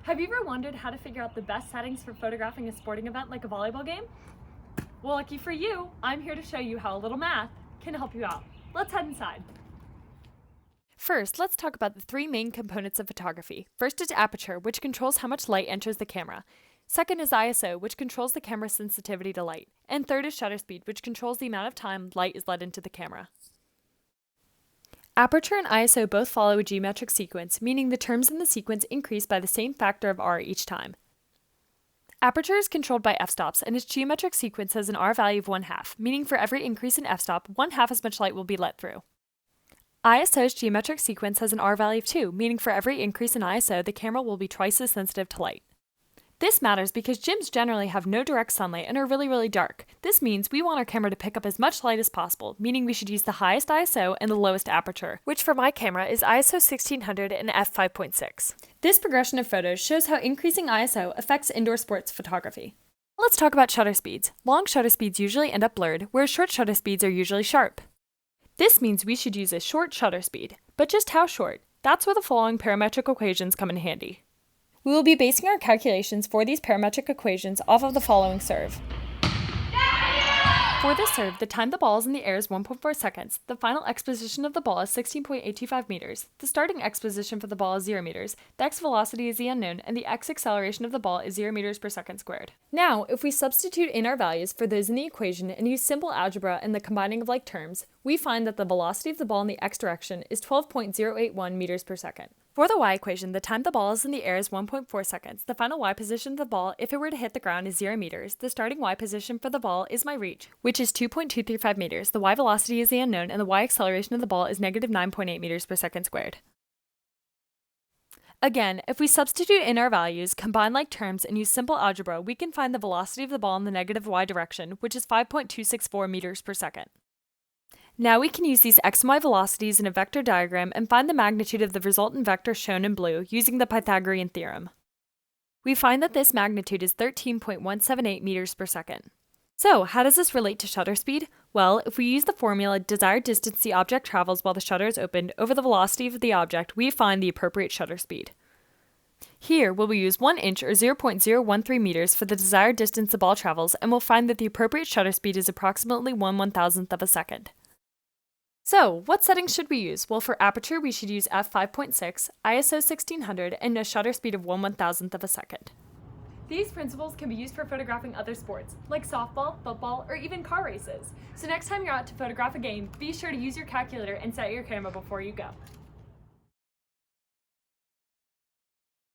Have you ever wondered how to figure out the best settings for photographing a sporting event like a volleyball game? Well, lucky for you, I'm here to show you how a little math can help you out. Let's head inside. First, let's talk about the three main components of photography. First is aperture, which controls how much light enters the camera. Second is ISO, which controls the camera's sensitivity to light. And third is shutter speed, which controls the amount of time light is let into the camera. Aperture and ISO both follow a geometric sequence, meaning the terms in the sequence increase by the same factor of r each time. Aperture is controlled by f-stops, and its geometric sequence has an r value of 1/2, meaning for every increase in f-stop, 1/2 as much light will be let through. ISO's geometric sequence has an r value of 2, meaning for every increase in ISO, the camera will be twice as sensitive to light. This matters because gyms generally have no direct sunlight and are really dark. This means we want our camera to pick up as much light as possible, meaning we should use the highest ISO and the lowest aperture, which for my camera is ISO 1600 and f5.6. This progression of photos shows how increasing ISO affects indoor sports photography. Let's talk about shutter speeds. Long shutter speeds usually end up blurred, whereas short shutter speeds are usually sharp. This means we should use a short shutter speed. But just how short? That's where the following parametric equations come in handy. We will be basing our calculations for these parametric equations off of the following serve. For this serve, the time the ball is in the air is 1.4 seconds, the final x position of the ball is 16.825 meters, the starting x position for the ball is 0 meters, the x velocity is the unknown, and the x acceleration of the ball is 0 meters per second squared. Now, if we substitute in our values for those in the equation and use simple algebra and the combining of like terms, we find that the velocity of the ball in the x direction is 12.081 meters per second. For the y equation, the time the ball is in the air is 1.4 seconds, the final y position of the ball if it were to hit the ground is 0 meters, the starting y position for the ball is my reach, which is 2.235 meters, the y velocity is the unknown, and the y acceleration of the ball is negative 9.8 meters per second squared. Again, if we substitute in our values, combine like terms, and use simple algebra, we can find the velocity of the ball in the negative y direction, which is 5.264 meters per second. Now we can use these x and y velocities in a vector diagram and find the magnitude of the resultant vector shown in blue using the Pythagorean theorem. We find that this magnitude is 13.178 meters per second. So, how does this relate to shutter speed? Well, if we use the formula desired distance the object travels while the shutter is opened over the velocity of the object, we find the appropriate shutter speed. Here, we'll use 1 inch or 0.013 meters for the desired distance the ball travels, and we'll find that the appropriate shutter speed is approximately 1/1000th of a second. So, what settings should we use? Well, for aperture, we should use f5.6, ISO 1600, and a shutter speed of 1/1000th of a second. These principles can be used for photographing other sports, like softball, football, or even car races. So next time you're out to photograph a game, be sure to use your calculator and set your camera before you go.